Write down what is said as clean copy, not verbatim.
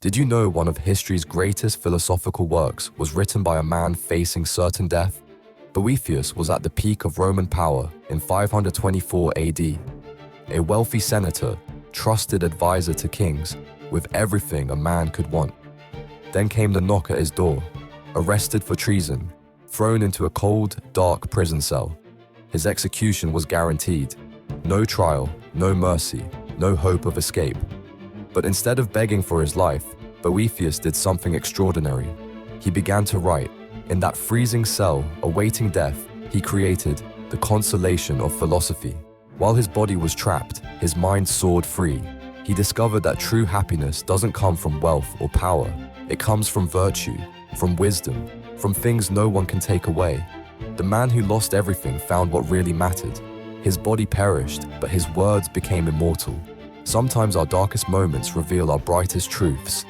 Did you know one of history's greatest philosophical works was written by a man facing certain death? Boethius was at the peak of Roman power in 524 AD. A wealthy senator, trusted advisor to kings, with everything a man could want. Then came the knock at his door, arrested for treason, thrown into a cold, dark prison cell. His execution was guaranteed. No trial, no mercy, no hope of escape. But instead of begging for his life, Boethius did something extraordinary. He began to write. In that freezing cell, awaiting death, he created the consolation of philosophy. While his body was trapped, his mind soared free. He discovered that true happiness doesn't come from wealth or power. It comes from virtue, from wisdom, from things no one can take away. The man who lost everything found what really mattered. His body perished, but his words became immortal. Sometimes our darkest moments reveal our brightest truths.